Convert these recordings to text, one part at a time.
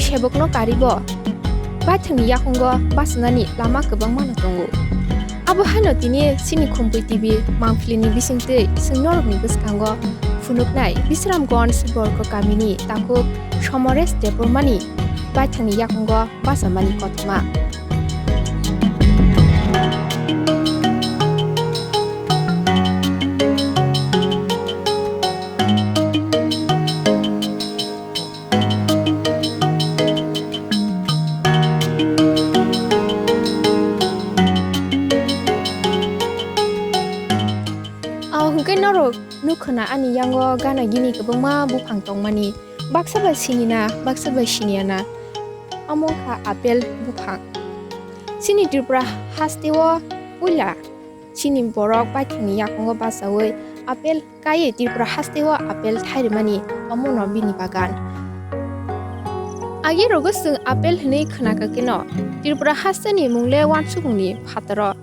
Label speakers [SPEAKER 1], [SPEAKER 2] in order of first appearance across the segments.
[SPEAKER 1] sebokno karibo baithangni yakungo basanani lama kobang mano tongo abo hano tini sini Khumpui TV mangflini bisingtei singnorokni bwskango funuknai Bisramgons borko kamini Takhuk Samaresh Debbarmani baithangni yakungo basamani Kothoma Norok nukhana ani yango gana gini kobangma Buphang tongmani baksaba sinina baksaba siniana amongkha apel Buphang sini Tripura hastewo Puila sini borok baithangni yakungo basawi apel kaye Tripura hastewo apel Thairinai amono bini bagan age rogo sung apel hne khnaka keno Tripura hasteni mungle wansukungni phataro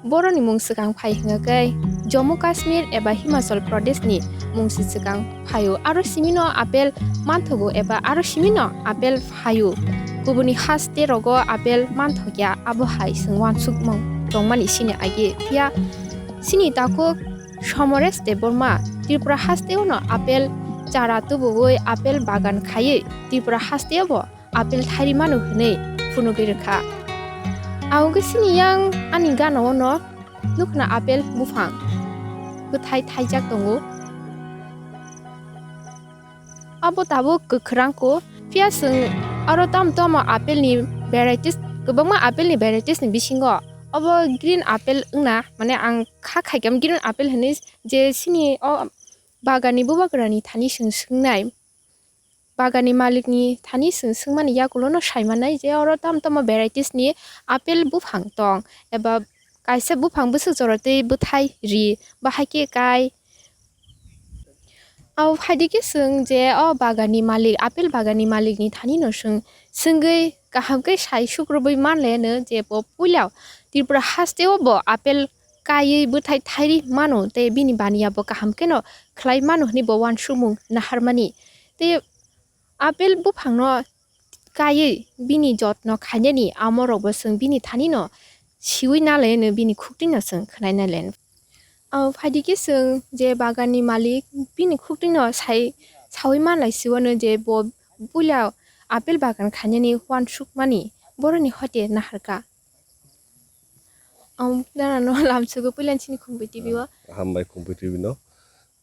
[SPEAKER 1] boroni mung sikang phai hingakai Jammu Kashmir eba Himachal Pradesh ni mungsi sikang phayo aro simino apel manthogo eba aro simino apel phayo kubuni haste rogo apel manthogya abo hai singwan sukmong tongmani sini age pia sini Takhuk Samaresh Debbarma Tripura haste no apel chara tuboi apel bagan khaye Tripura haste bo apel Thairimanu hne funugirkha auge sini yang ani gana no nukna apel Buphang Buthai Thaijak tongo abo tabo gokhrangko piasung aro tamtama apel ni varieties gobangma apel ni varieties ni bisingo abo green apel ungna mane ang khaigam green apel hne je sini o bagani bubagrani thani sungnai bagani malikni thani sungmani yakulono saimanai je aro tamtama varieties ni apel Buphang tong eba kaisa Buphang busuk jorate Buthai ri bahake kai au phaidike sung je o bagani malik apel bagani malik ni thani no sungei kahamkai sai sukroboi manle no je po Puila Tripura haste bo apel kai Buthai thairi mano te bini baniya bo kahamke no khlai mano ni bo wan sumung naharmani te apel Buphang no kai bini jotno khaineni amoro bo sung bini thani no siwi nale no bini khukting sung khnai nalen au phaidike sung je bagani malik bini khukting no sawi manlai siwono je bo Puila apel bagan khaineni wan sukmani boroni hote naharka dana no lamsugo Puilan sini Khumpui TV wa
[SPEAKER 2] hambai Khumpui TV no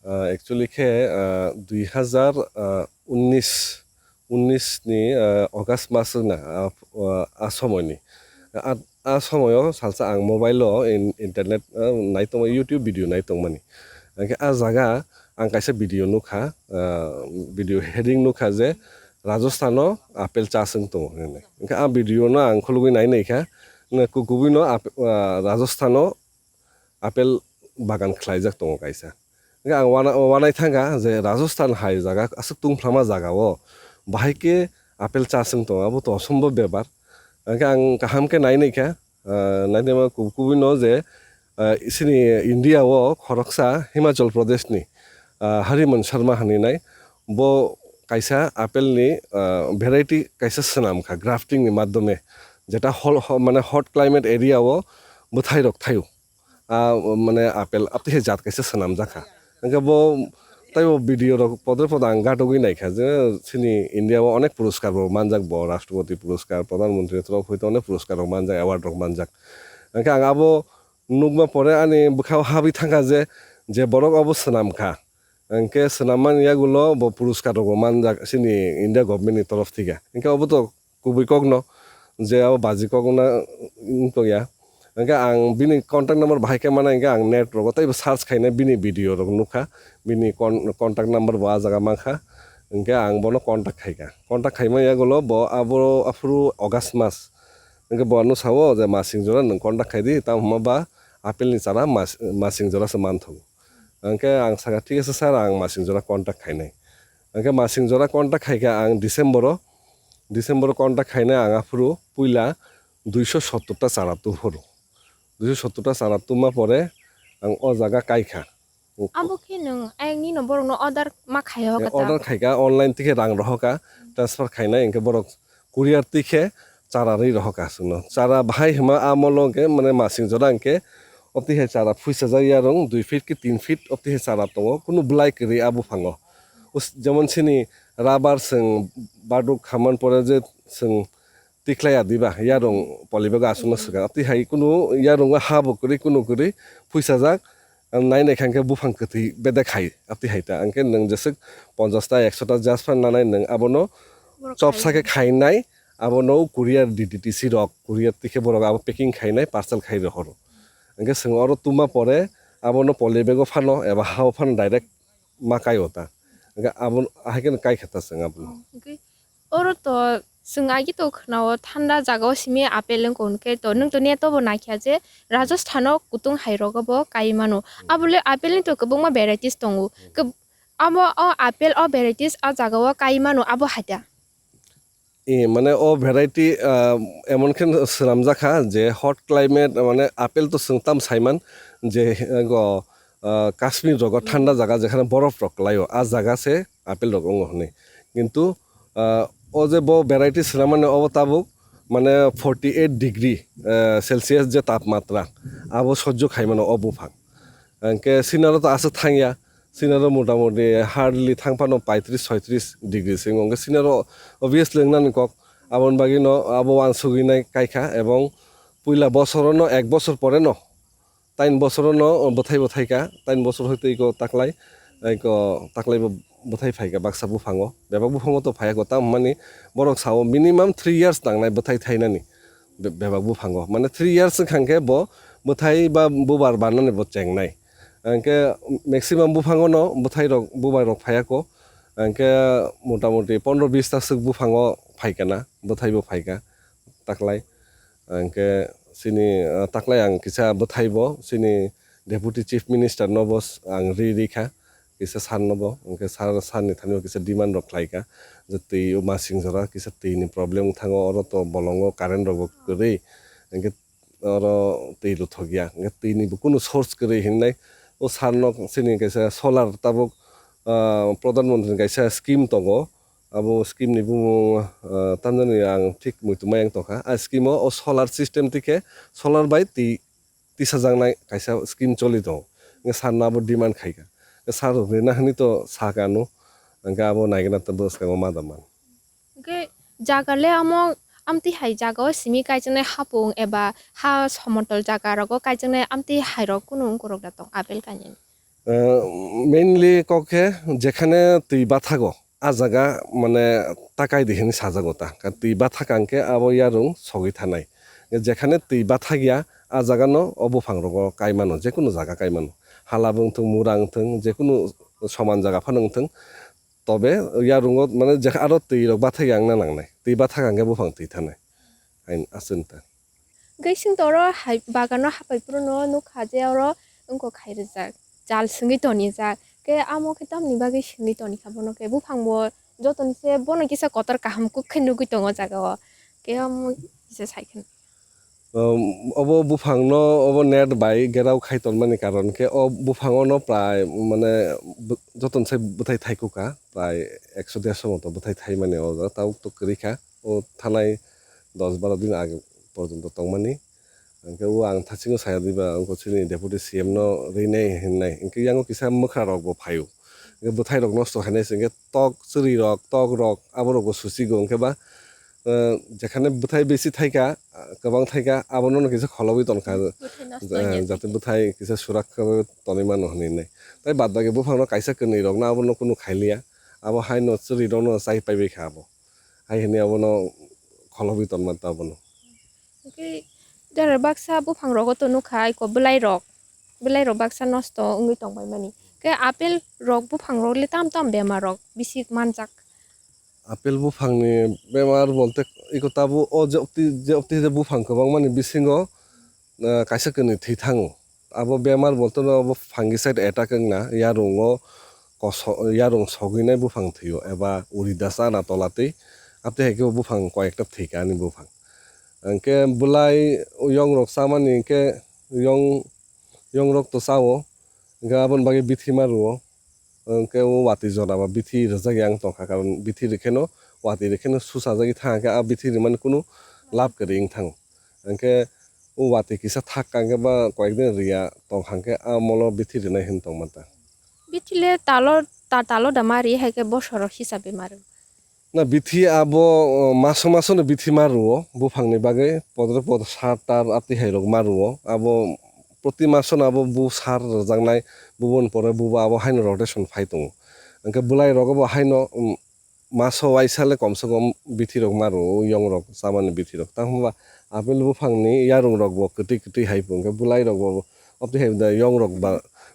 [SPEAKER 2] actually ke 2019 ni August mas na asomoni asomoyo salsa ang mobile internet naitong YouTube video naitong mani ke azaga ang kaisa video nukha video heading nukha je Rajasthano apel chasung to ke a video no ang khulugui nai nei kha kukubi no Rajasthano apel bagan khlaijak to kaisa ke ang wanai thanga je Rajasthan hai jaga asuk tungflama jaga o bahike apel chasung to abo to asombob bebar ang kaham ke nai nei kha nai dema kukubi no je isini India o khoroksa Himachal Pradesh ni Hariman Sharma hani nai bo kaisa apel ni variety kaisa sanam kha grafting ni madhyome jeta mane hot climate area o Buthai rok thayo mane apel apti he jat kaisa sanam jakha angka bo tayo video rok podre podang gatogui nai kha je sini India o onek puruskar bo manjak bo rashtrapati puruskar pradhan mantri rok hoito onek puruskar rok manjak award rok manjak angka ang abo nugma pore ani bukhao habi thanga je borok abo sanam kha angke sanaman yagulo bo puruskar rok manjak sini India government ni torof thika angka abo to kubui kogno je abo baji kogna to ya angka ang bini contact number bahai ke mana angka ang net rok tai search khaina bini video rok nukha bini contact number ba jaga mangkha angka ang bono contact khaima yagulo bo abo afru August mas angka bo anu sawo je masing jora nang contact khaidi ta ba apel ni chara masing jora saman thogo angka ang saga thik ase sir ang masing jora contact khainai angka masing jora contact khaika ang December contact khaina ang afru Puila 270 ta chara tu horu 270 ta chara tu ma pore ang o jaga kaikha
[SPEAKER 1] abo ke nang ang ni no borok no order ma khayo kata
[SPEAKER 2] order khaika online tike rang rohoka transfer khaina engke borok Korea tikhe cara ri roh kasuno cara bhai hima amolonge mane masing jorangke opti he cara phuisa ja yarong 2 feet ki 3 feet opti he cara tongo kunu blai kri abu phango যেমন সিনি rubber song বাদুক খামান পরে যে song তিখলাইয়া দিবা ইয়ারং পলিবাga আসুন সগা তি high কুনো ইয়ারং হাবো করি কুনো করি ফুইসা যাক নাই নাই খানকে বুফাং কতি বেদে খাই আপতি হাইতা আংকে নং জেসক 50টা 100টা জাস ফান নানাই নং আবনো চপসাকে খাই নাই আবনো কুরিয়ার ডিডিটিসি রক কুরিয়ার তিখে বড় আব পেকিং খাই নাই পার্সেল খাই রহর আংকে সং অর তুমা পরে আবনো পলিবাগো ফানো এবা হাও fun direct মাকাই Hota abon ahaken kai khata sang abon
[SPEAKER 1] oro to sungai gi to khnaw thanda jaga simi apel kon ke to nung to ne to bo nakhya je Rajasthan kutung hairo go bo kai mano abule apel to kobong ma varieties tongu ke amo apel varieties a jaga wa kai mano abo hata
[SPEAKER 2] মানে ও variety এমন খেন সামজাখা যে hot climate মানে apple তো সংতাম সাইমান যে কাশ্মীর রগ ঠান্ডা জায়গা যেখানে বরফ রকলাইও আ জায়গা সে আপেল রক হনে কিন্তু ও যে ব ভ্যারাইটি ছিল মানে অবতাবুক মানে 48 ডিগ্রি সেলসিয়াস যে তাপমাত্রা আবো সহ্য খাই মানে অবুফাং কে সিনারো তো আছে থাঙ্গিয়া সিনারো মোটামুটি হার্ডলি থাংফানো 35-36 ডিগ্রি সিং অঙ্কে সিনারো অবভিয়াসলি নানি কক আবন বাগি ন আবো আনসুগিনাই কাইখা এবং পুইলা বছরও ন 1 বছর পরে ন 3 বছরও ন বথাই বথাইকা 3 বছর হইতে ইকো তাকলাই বথাই ফাইকা বাক্সা বুফাঙো বেবাক বুফাঙো তো ফাইয়া তাম মানে বরক সাও মিনিমাম 3 ইয়ার্স নাংনাই বথাই থাইনানি বেবাক বুফাঙো মানে 3 ইয়ার্স খাংকে ব বথাই বা বুবার বানানি ব চেংনাই আংকে ম্যাক্সিমাম বুফাঙো ন বথাই রক বুবাই রক ফায়াকো আংকে মোটামুটি 15-20 তাসক বুফাঙো ফাইকানা বথাইবো ফাইকা তাকলাই আংকে sini taklai ang kisa bethaibo sini deputy chief minister nobos ang ri kha kisa san nobo angke san ni thanio kisa demand rok khlaika je tei masing jora kisa tei ni problem thango oro to bolongo current rok kore angke oro tei lo thogia angke tei ni kuno source kore hinnai o san no sini kisa solar tabok pradhan mantri kaisa scheme tongo abo scheme ni bumo tamjani ang thik muitumai ang tokha a scheme o solar system tike solar bai ti sajangnai kaisa scheme choli dong nge sanna abo demand khaika saro rena hani to sakanu angka abo naigena to bos ka madaman
[SPEAKER 1] ge jagale amo amti hai jaga simi kaijane hapung eba ha somotol jaga rogo kaijane amti hairo kunung korok da tong apel kanyen
[SPEAKER 2] mainly kokhe jekhane tui bathago a jaga মানে তাকাই দিহিনি সাজাগতা তৈবা থাকাংকে আবো ইয়ারং সগৈ থানাই যেখানে তৈবা থাকিয়া আ জাগানো অবুফাং রগ কাইমানো যে কোনো জায়গা কাইমানো হালাবং থং মুরাং থং যে কোনো সমান জায়গা ফানং থং তবে ইয়ারং মানে যে আরো তৈ রগ বাথাগি আংনা নাংনাই তৈবা থাকাংকে বুফাং তৈ থানাই আইন আসেনতা
[SPEAKER 1] গেসিং তरो হাই বাগানো হাপাই পুরনো নো খাজে আরো অঙ্ক খাইরে যাক জাল সঙ্গী তনি যাক ke amo kitam ni bagi sini toni khabono ke buphang bo joton se bono kisa kotor kaham ku khenu gu tongo jaga ke amo kisa saikhen
[SPEAKER 2] obo buphang no obo net bai gerau khaiton mani karon ke o buphang no prai mane joton se buthai thaikuka prai 100-150 moto buthai thai mane o tau to krikha o thanai 10-12 din age porjonto tongmani angke u ang thasingo saya diba angko sini deputy cm no reinai hinnai ingke yango kisa mukha rok bo phayu ingke buthai rok nosto hanai singke tok churi rok tok rok abo rok susi go ingke ba jekhane buthai besi thaika kabang thaika abono no kisa kholobi tonkha jate buthai kisa surakha toni mano hinai tai bad bage buphang no kaisa kni rok na abono kuno khailia abo hai no churi rok no chai paibe khabo hai hini abono kholobi tonma ta abono
[SPEAKER 1] Dar baksa buphang rogo to nukhai ko belai rok baksa nosto ungui tongbai mani ke apel rok buphang rok le tam bemar rok bisik manjak
[SPEAKER 2] apel buphang ni bemar bolte ikotabu o je opti je buphang ko bang mani bisingo kaisa kni thei thango abo bemar bolte no abo fungicide attack na yarungo yarung soginai buphang thio eba uridasa na tolate apte heke buphang koyekta theikani buphang angke bulai yong rok samani ke yong rok to sawo gabon bagi bithi maruo angke o wati jora ba bithi rajag yang tongkha karon bithi rekheno wati rekheno susajagi thangke a bithiri man kuno lab ke ring thang angke wati kisa thak kangke ba koyekdin ria tongkhangke a molo bithiri nai hin tongmata
[SPEAKER 1] Bitile talo damari heke bosoro hisabe maru.
[SPEAKER 2] na bithi abo maso no bithi maruo buphangni bagai podre pod sar tar apti hairok maruo abo proti maso na abo bu sar jangnai bubon pore buba abo haino rotation phaitung angke bulai rogo bo haino maso waisale komse kom bithi rok maru yong rok samani bithi rok tangba apel buphangni yarung rok bo keti haipung ke bulai rok bo apti haida yong rok ba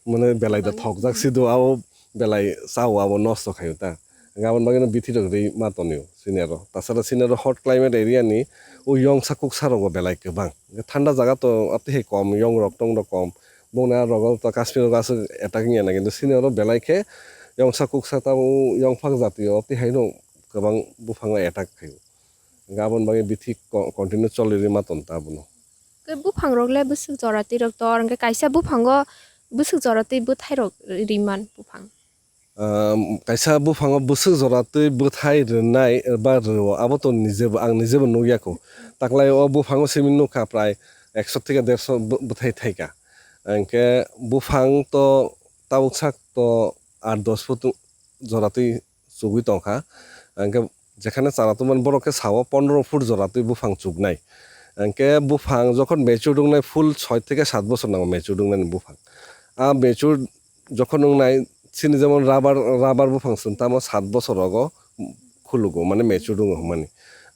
[SPEAKER 2] mane belai da thokjak sido abo belai saw abo nosto khayuta gabon bagino bithi rok rei matonio sinero tasara sinero hot climate area ni o yong sakuk sarok belai ke bang thanda jaga to apti he kom yong rok tong rok kom bongna rok to kashmir gas attacking ena kintu sinero belai ke yong sakuk sata yong phak jatiyo apti haino gabang buphang attack khayo gabon bagi bithi continue choliri maton tabuno
[SPEAKER 1] Ke Buphang rogle busuk jorati rok tor angke kaisa Buphango busuk jorati Buthai rok riman Buphang.
[SPEAKER 2] kaisa buphango busuk joratui Buthai renai ba ro abo to নিজেবো nugiako taklai o buphango simin nukha prai 100 থেকে 150 Buthai thaika angke Buphang to tauksak to 8-10 foot joratui chugui tongkha angke যেখানে চারাতুমান বড়কে Sao 15 foot জোড়াতুই বুফাং চুকনাই angke Buphang যখন mature ডুংনাই ফুল 6 থেকে 7 বছর নাও mature ডুংনাই Buphang mature যখন ডুংনাই sini যেমন rubber Buphang সুনতামো 7 বছর আগো খুলুগো মানে মেচুর ডুং মানে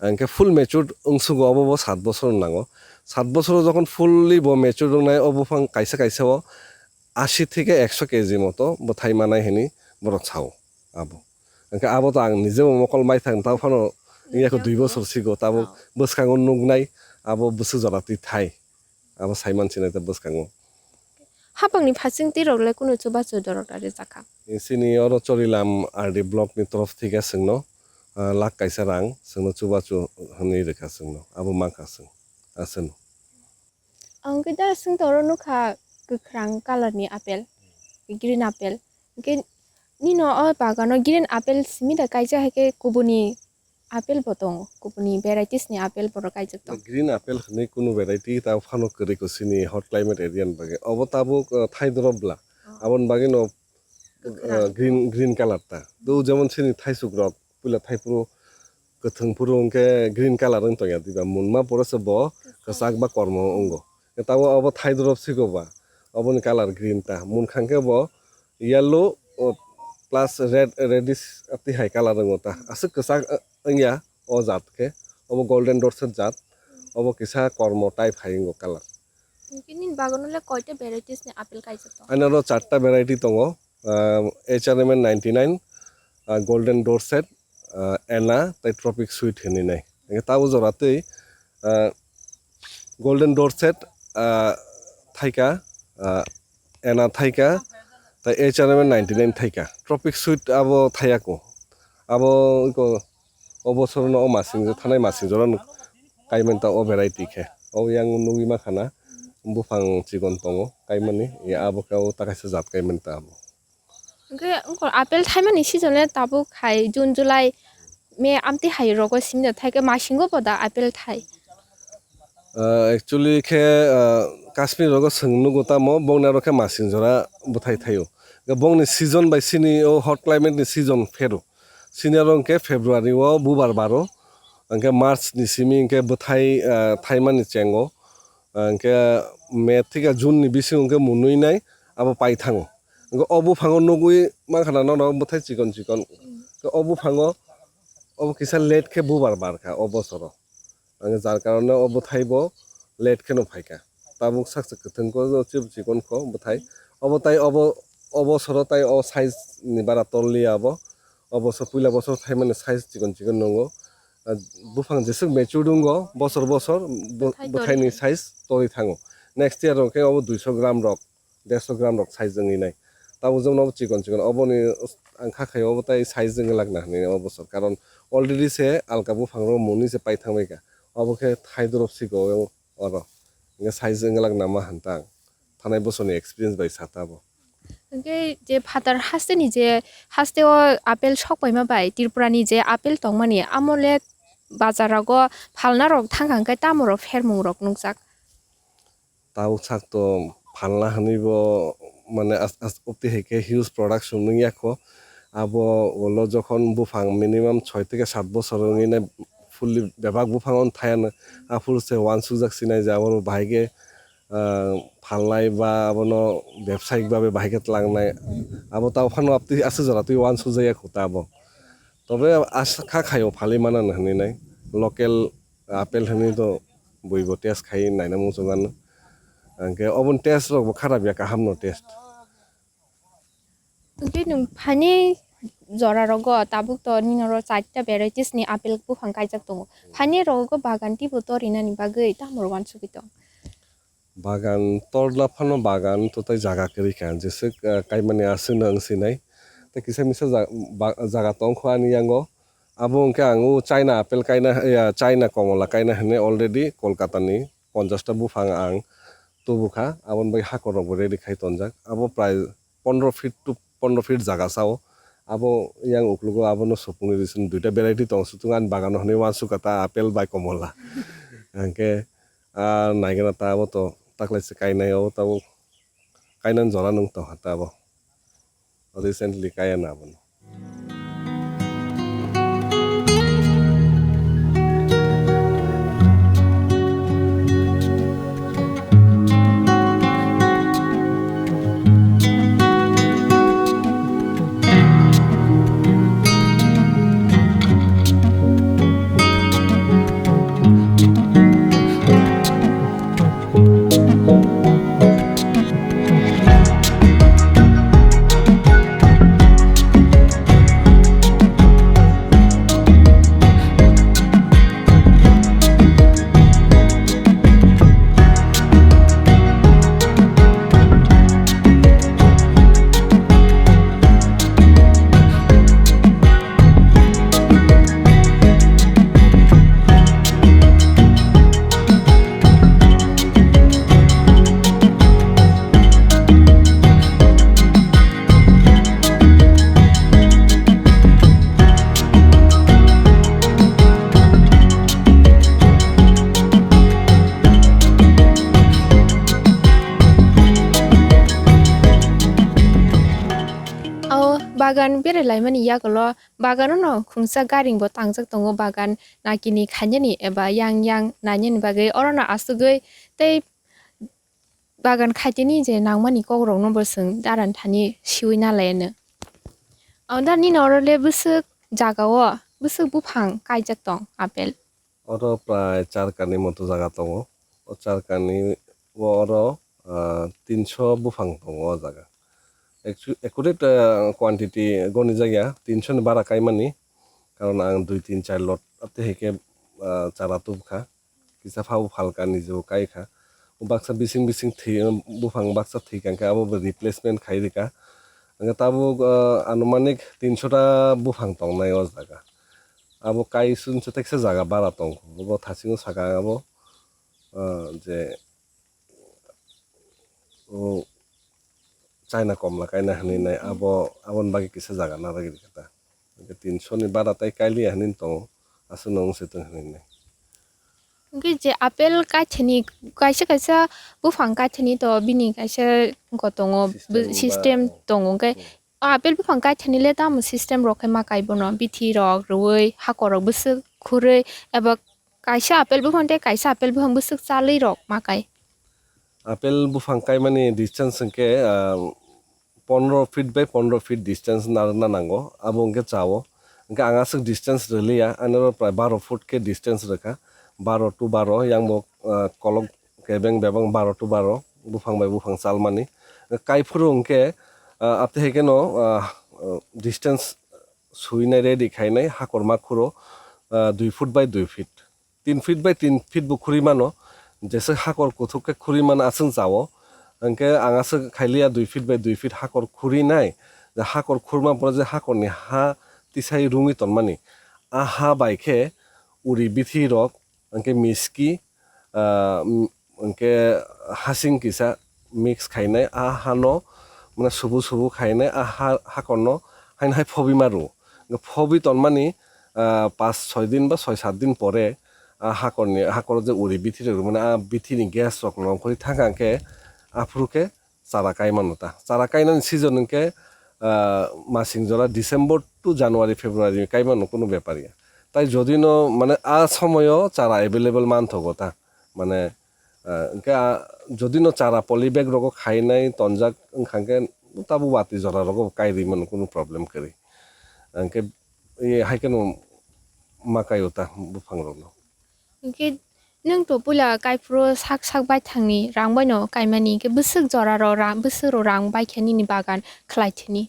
[SPEAKER 2] angke ফুল মেচুর অংশুগো অবো 7 বছর নাগো 7 বছর যখন ফুললি ব মেচুর ডুংনাই ও Buphang কাইসা ও 80 থেকে 100 কেজি মতো Buthai মানাই হেনি বড় ছাও আবো angke abo to ang নিজেও মকল মাই থাং তাও ফানো ইয়াকো 2 বছর সিগো তাবো বসকাঙ্গ নুগনাই abo busu jorati thai abo saiman sinai boskango
[SPEAKER 1] Hapangni phasing ti rogle kuno chuba chudorok tare jakha.
[SPEAKER 2] sini oro chorilam RD block ni torof thike singno lak kaisa rang singno chuba chu hani rekha singno abo mangka sing asen
[SPEAKER 1] Angke dar sing toro nukha gukrang color ni apel green apel ke nino o bagano green apel simida kaisa heke kubuni apel botong kubuni varieties ni apel boro kaijak to.
[SPEAKER 2] green apple ni kuno variety ta phano kari ko sini hot climate area bage abo tabo thai dorobla abon bage no green color ta do jemon sini thai sukrok Puila thai puro kothong puro ke green color ang toya diba munma porose bo kasak ba kormo ongo tabo abo thai dorob sigo ba abon color green ta mun khangke bo yellow plus reddish apti hai color ngota asuk kasak angya o jat ke obo golden dots jat obo kisa kormo type haingo color
[SPEAKER 1] Kinin baganole koite varieties ni apel kaijak to.
[SPEAKER 2] anaro 4টা variety tongo HRM 99 golden dorset ena tai tropic sweet hini nai tabu joratei golden dorset thaika ena thaika tai HRM 99 thaika tropic sweet abo thayako abo ko obosor no masing thanai masing joran kaimenta o variety khe o yang nugi makhana Buphang chigon tongo kaimani ya abo ka takaisa jat kaimenta abo
[SPEAKER 1] Angke ungkol apel thaimani season le tabu khai June July me amti hai rogo simda thaike masingo poda apel thai.
[SPEAKER 2] actually khe Kashmir rogo sengnu gota mo bongna rokhe masing jora Buthai thayo bongni season by sini o hot climate ni season fero sini rongke February o bubar baro angke March ni simi angke Buthai thaimani chengo angke May thika June ni bisi angke munui nai abo pai thango angke obu phango nugui makhana no Buthai chikon obu phango obo kisa late khe bubar barkha obosoro angke jar karone o Buthai bo late khe no phaika tabuk sakse kuthung ko chikon ko Buthai obo tai obosoro tai o size ni bara tolli abo obosor Puila bosor thaimani size chikon nongo Buphang jesuk mature dungo bosor Buthai ni size tori thango next year ke obo 200 gram rok 150 gram rok size jeng nai tabu jong no chikon obo ni angkha khayo obo tai size jeng lagna ni obosor karon already se alka Buphang ro muni se pai thangbaika obo ke thai dorop sigo oro nge size jeng lagna ma hantang thanai bosor ni experience bai satabo
[SPEAKER 1] Oke je phatar haste ni je haste o apel sok pai ma bai Tripura ni je apel tongmani amole bazarago phalna rok thangkhang kai tamo rok phermung rok nungjak.
[SPEAKER 2] Tau sak to phalna hanibo মানে অতি হেকে huge production ইয়াকো আবো ওলো যখন বুফাং minimum 6 থেকে 7 বছর নিনে fully বেবাক বুফাঙন থায়ান আফুরসে one সুজাক Sinai যে আবার বাইকে ফালনাই বা আবনো ব্যবসায়িকভাবে বাইকে লাংনাই আবো তাও ফানো আপনি আছে যারা তুই ওয়ান সুজাইয়া খুতা আবো তবে আশা খায়ও ফালি মানা নাহনি নাই লোকেল আপেল হানি তো বইব টেস্ট খাই Naina মুসুগান angke obon test rok kharab ya kaham no test
[SPEAKER 1] Oke nung phani jora rogo tabuk to ninoro 4ta varieties ni apel buphang kaijak tongo. Phani rogo bagan ti botorina ni bagai tamor wan subito.
[SPEAKER 2] bagan torla phano bagan to tai jaga keri kan jese kai mane asin ang sinai te kisa misa jaga tong khwani yango abo angke angu china apel kaina ya china komola kaina hene already kolkata ni 50 ta buphang ang tubuka abon bai hakor ready khai tonjak abo প্রায় 15 feet to 15 feet জায়গা চাও abo yang uklugo abo no sopung edition duita variety tong sutungan bagan hone wansu kata apel bai komola angke naigena ta abo to taklai se kainai abo ta kainan jora nung to hata abo recently kaiana abo
[SPEAKER 1] Bagan bere laimani yakolo bagan no khungsa garing bo tangjak tongo bagan nakini khanyani eba yang nanyani bagai orona asugoi tei bagan khaitini je nangmani kogrong no bosung daran thani siwi nalaene onda ni norole busuk jagao busuk buphang kaijak tong apel
[SPEAKER 2] oro প্রায় 4 কানি মতো জায়গা tongo o 4 কানি oro 300 buphang tongo o jaga accurate quantity goni jaya 300 ni bara kaimani karon ang 2 3 4 lot apte heke chara tubkha kisa phau phalka nijo kaikha baksa bising thi buphang baksa thikanka abo replacement khairika anga tabu anumanik 300 ta buphang tongnai o jaga abo kai sun chetekse jaga bara tong bo thasingo saka abo je o China komla kaina hani nai abo abon bagi kisa jaga na ragi kata 300 ni bara tai kaili hanin tong asu nong seteng hani nai
[SPEAKER 1] ngi je apel kaithani kaisa buphang kaithani to bini kaisa gotongo system tongo kai apel buphang kaithani le tam system rok ma kaibono bithi rok roi hakorok busuk khurei eba kaisa apel buphang te kaisa apel buphang busuk chalei rok ma kai
[SPEAKER 2] apel buphang kai mani distance ke 15 feet by 15 feet distance na nango abo ngke chawo ngke angasuk distance relia anoro pray 12 foot ke distance rekha 12 to 12 yang mo kolok kebeng bebang 12 to 12 buphang by buphang salmani kai phurung ke apte heke no distance suine ready khainai hakorma khuro 2 foot by 2 feet 3 feet by 3 feet bukhuri mano jese hakor kuthuk ke khuri man asung chawo angke angase khailia 2 feet by 2 feet hakor khuri nai the hakor khurma pore je hakor ni ha tisai rungi tonmani a ha baikhe uri bithi rok angke miski angke hasing kisa mix khainai a hano মানে subu খাইনাই হাকরনো হাইন high ফবি মারু ফবি তনমানি 5-6 দিন বা 6-7 দিন পরে হাকর যে উড়ি বিথি মানে বিথিনি gas rock নকরি থাকাকে আফ্রুকে চারা কাইমানোতা চারা কাইনানি সিজনকে মাসিং জরা ডিসেম্বর টু জানুয়ারি ফেব্রুয়ারি কাইমানো কোনো ব্যাপারিয়া তাই যদি ন মানে সময়ও চারা এভেলেবল মান থগতা মানে যদি ন চারা পলিব্যাগ রগ খাই নাই তনজাক খাঙ্কে তাবু বাতি জরা রগ কাইরি মানে কোনো প্রবলেম করি আঙ্কে হাইকেন মাকাইওতা বুফাং রগ
[SPEAKER 1] Ke nang to pula kai pro sak bai thangni rang bai no kai mani ke busuk jora ro rang busuk ro rang bai khani ni bagan khlai thini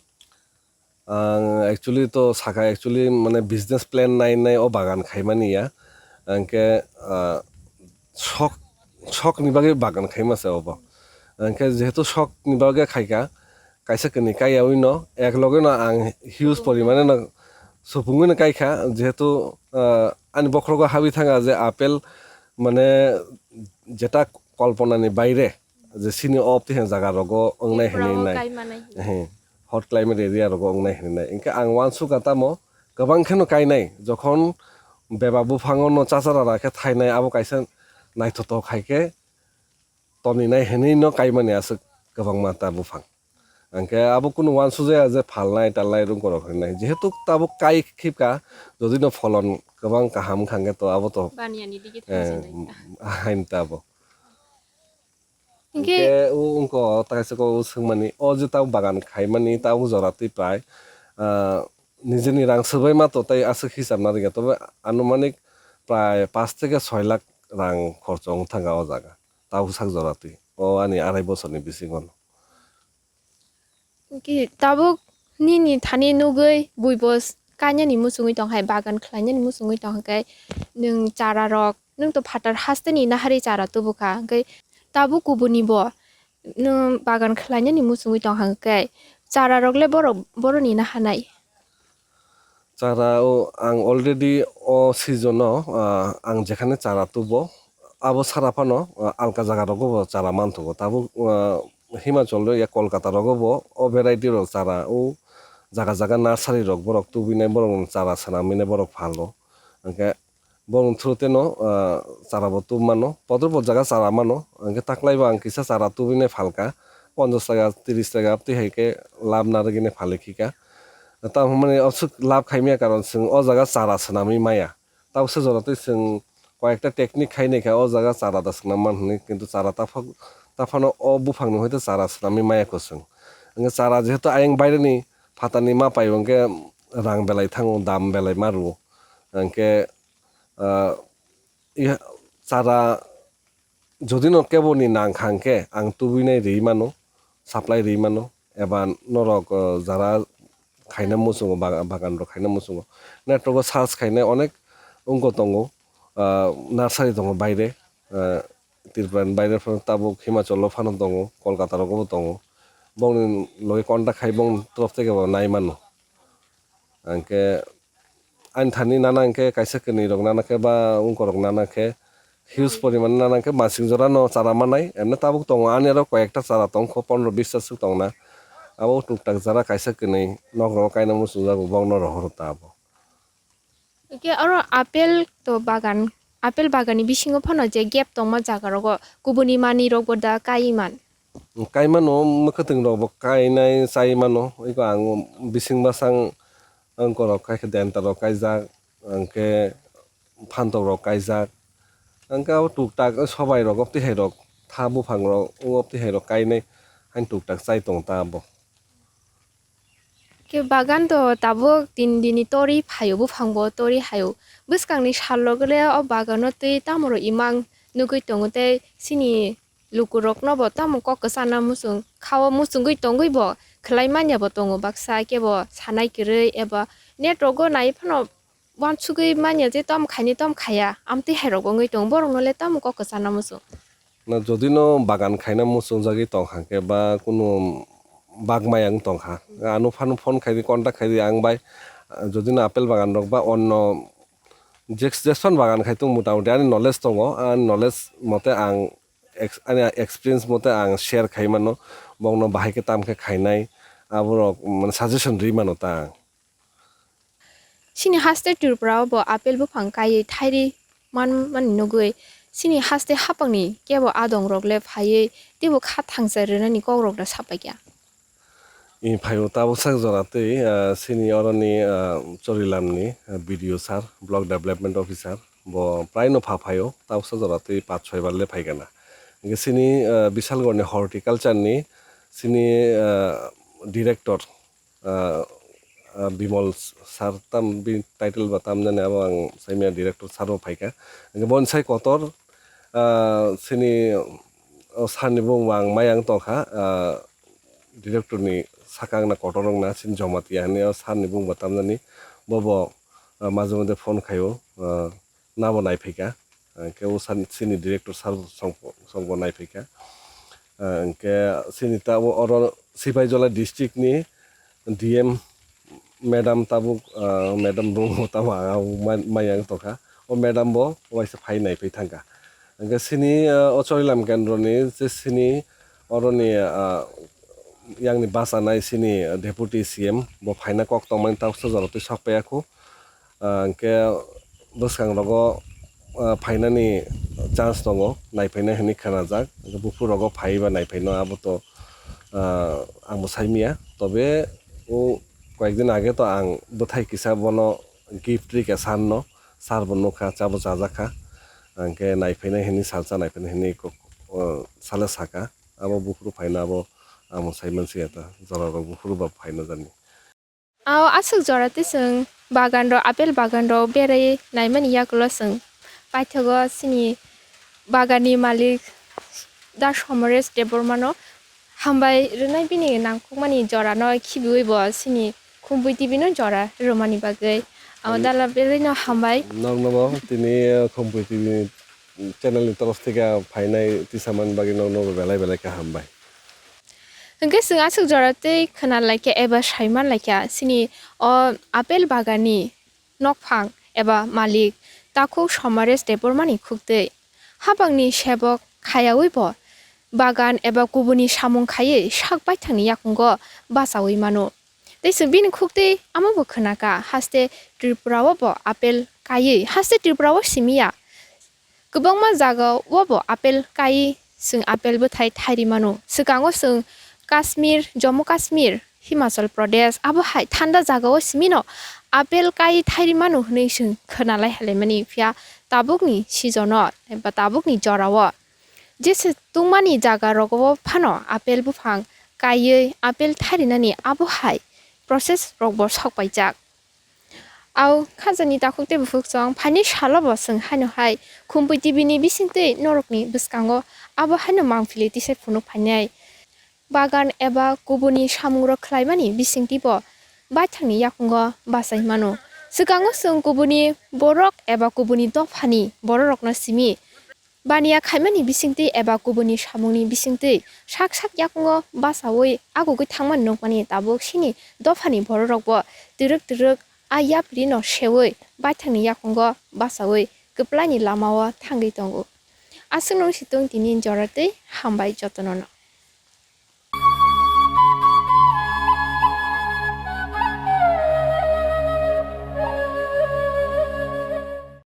[SPEAKER 2] actually to saka actually মানে business plan নাই ও বাগান খাইমানিয়া আঙ্কে শখ শখ নিবাগে বাগান খাইমাছে of আঙ্কে যেহেতু শখ নিবাগে খাইকা কাইসা কেনি কাইয়াউই ন একলগে ন আং হিউজ পরিমাণে ন সুপুঙ্গুনে কাইখা যেহেতু আনি বখরগ হাবি থাকা যে আপেল মানে যেটা কল্পনানি বাইরে যে সিনি অপতি হেন জায়গা রগ অংনাই হেনি নাই হ্যাঁ হট ক্লাইমেট এরিয়া রগ অংনাই হেনি নাই ইনকে আং ওয়ানসু কাতামো গোबां খেনো কাইনাই যখন বেবা বুফাঙ ন চাচারা রাখে থাইনাই আবো কাইসা নাইথত খাইকে তনিনাই হেনি ন কাইমানি আছে গোबां মাতা বুফাং আঙ্কে আবো কোনো ওয়ানসু যে ফালনাই টালনাই রুম করক নাই যেহেতু তাবো কাই খিপকা যদি ন ফলন গোबां কাহাম খাঙ্গে তো আবো তো
[SPEAKER 1] baniani digi thajinai
[SPEAKER 2] হাইন তাবো
[SPEAKER 1] Ke
[SPEAKER 2] উনকো তাইছে কো সুংমানি ও যে তাও বাগান খাইমানি তাও জরাতি প্রায় নিজেনি রাং সবাই মাতো তাই আছে হিসাব না দিকে তবে আনুমানিক প্রায় 5 থেকে 6 লাখ রাং খরচ থাকা ও জায়গা তাও সাক জরাতি ও আনি 2.5 বছরনি বেশি গন
[SPEAKER 1] ki tabuk ni thani nugui buibos kanya ni musungui tong hai bagan khlanya ni musungui tong kai nung chara rok nung to phatar hastani nahari chara to buka kai tabu kubuni bo nung bagan khlanya ni musungui tong hang kai chara rok le boro ni na hanai
[SPEAKER 2] চারা ও আং already ও season আং যেখানে চারা তুবো আবো সারাফানো আলকা জায়গা রগবো চারা মানথগো তাবো হিমাচল ইয়া কলকাতা রগবো ও variety rock চারা ও জায়গা নার্সারি রক বরক তুবিনাই বরং চারা সানামিনে বরক ভালো আঙ্কে বরং থ্রুতে ন চারাবো তুব মানো পদর জায়গা চারা মানো আঙ্কে তাকলাইবা আং কিসা চারা তুবিনাই ফালকা 50 টাকা 30 টাকা আপনি হাইকে লাভ না রেগিনে ফালে খিকা তা মানে অসুখ লাভ খাইমিয়া কারণ जों ও জায়গা চারা সানামি মায়া তাও সে জরাতে जों কয়েকটা টেকনিক খাইনে খা ও জায়গা চারা দাস না মাননি কিন্তু চারা তাফানো ও বুফাংনি হইতে চারা সানামি মায়া কোসং আঙ্গে চারা যেহেতু আইং বাইরেনি ফাতানি মা পাই অঙ্কে রাং বেলাই থাঙো দাম বেলাই মারু আঙ্কে চারা যদি ন কেবনি নাং খাংকে আং তুবিনাই রি মানো সাপ্লাই রি মানো এবার নরক যারা খাইনা মুসুঙো বাগান র খাইনা মুসুঙো নেটওয়ার্ক সার্চ খাইনাই অনেক অঙ্ক দङ নার্সারি দङ বাইরে ত্রিপুরান বাইরে তাবুক হিমাচল ফানো দङ কলকাতারও দङ বং লগে কন্টাক্ট খাই বং তরফ থেকে নাই মানো আঙ্কে আইন থানি নানাকে কাইসা কেনি রক নানাকে বা অঙ্ক রক নানাকে হিউজ পরিমাণ নানাকে মাসিং জরা ন চারা মানাই এমনি তাবুক দङ আনি আরো কয়েকটা চারা দङ 15-20 দङ না আবো টুকটাক যারা কাইসা কেনি নগর কাইনা মুসুং যাবো বং ন রহর তাবো
[SPEAKER 1] ke aro apel bagani bisingo phano je gap tongma jaga rogo kubuni mani rogo da kaiman
[SPEAKER 2] কাইমানো মখতং রব কাইনাই চাইমানো ইকো আং বিসিং বাসাং অঙ্ক রক কাইকে দেনতা রক কাইজাক আংকে ফান্ত রক কাইজাক আংকা টুকটাক সবাই রক অপতি হে রক থাবু ফাং রক অপতি হে রক কাইনাই হাইন টুকটাক চাই তং তাবো
[SPEAKER 1] ke bagan to tabuk dini tori phayo bufangbo tori hayo buskangni shalogle o bagano tui tamoro imang nugui tongote sini lukurok no bo tamu kokosana musung khawa musungui tongui bo khlaimanya bo tongo baksa kebo sanai kirei eba netrogo nai phano wansugui manya je tom khaya amti herogoi ngui tong borong nole tamu kokosana musung
[SPEAKER 2] না যদি ন বাগান খাইনা মুসুং জাগি তং হাকে বা কোনো বাগমায়াং তং হা আনু ফানু phone খাইদি contact খাইদি আং বাই যদি না আপেল বাগান রক বা অন্য যেসন বাগান খাইতো মোটামুটি আনি নলেজ দङ আর নলেজ মতে আং আনি এক্সপিরিয়েন্স মতে আং শেয়ার খাই মানো bongno bahai ke tam ke khainai aborok man suggestion ri mano ta
[SPEAKER 1] Sini haste Tripura bo apel Buphang kai thairi man nugui sini haste hapangni kebo adong rogle phaye tebo kha thangsa rena ni ko rok da sapagya
[SPEAKER 2] in phayo tabo sak jorate sini oroni chorilamni video sar block development officer bo prai no phayo tabo sak jorate 5-6 barle phaigana nge sini bisalgorni horticulture ni sini director bimol sar tam bi title batam jane abang saimia director saro phaika nge bonsai kotor sini sani bungwang mayang tokha director ni sakang na kotorong na sin jomati ani sani bung batam jani bobo maje mode phone khayo nabo nai phika ke o sini director sar songbo nai phika ke sini ta oro Sipaijala district ni DM madam tabu madam bung tama mayang tokha o madam bo waisa phai nai phai thangka ke sini ochorilam kendro ni je sini oroni yang ni basa nai sini deputy CM bo phaina kok tongmang ta sojaro tu sakpayakhu ke boskang rogo phainani chance tongo nai phaina hini khana jak bufu rogo phaiba nai phaino aboto ang saimia tobe o কয়েকদিন আগে তো আং Buthai kisa bono gift ri ke sanno sar bono kha chabo jajaka angke naifena hini salsa naifena hini ko sala saka abo bufuru phaina abo amo saiman siata jara bufuru ba phaina jani
[SPEAKER 1] aw asuk jorate sung bagan ro apel bagan ro berai naimani yaklo sung paithago sini bagani malik da Samaresh Debbarma no hambai renai bini nangkukmani jora no khibiwi bo sini Khumpui TV no jora romani bagai dala belino hambai
[SPEAKER 2] nongnobo tini Khumpui TV channel ni torof theke phainai tisaman bagi nongnobo belai belai ka hambai
[SPEAKER 1] hingke sung asuk jorate khana laike eba saiman laika sini o apel bagani nokphang eba malik Takhuk Samaresh Debbarma ni khukte habangni sebok khayawi bo bagan eba kubuni samung khaye sak baithangni yakungo basawi mano Tei bin khukte amabo khanaka haste Tripura bo apel kai haste Tripura simia kubangma jaga wo apel kai sung apel Buthai Thairimano sikango sung Kashmir Jammu Kashmir Himachal Pradesh abo hai thanda jaga o simino apel kai Thairimano hnei sung khanalai halemani phia tabukni sijono ba tabukni jorawo jese tungmani jaga rogo phano apel Buphang kai apel Thairinani abo hai process rokbo sakpaijak aw khajani Takhukte bufukjong phani salobo sung hano hai Khumpui TV ni bisingte norokni biskango abo hano mangphili tisai phunuk phanai bagan eba kubuni samungro khlaimani bisingti bo baithangni yakungo basai mano sikango sung kubuni borok eba kubuni dofani borokno simi Bania khaimani bisingti eba kubuni samungni bisingti sak yakungo basawi agugui thangman nokmani tabuk sini dofani borokbo direk ayapri no sewi baithangni yakungo basawi keplani lamao thangi tongo asung nong situng tinin jorate hambai jotono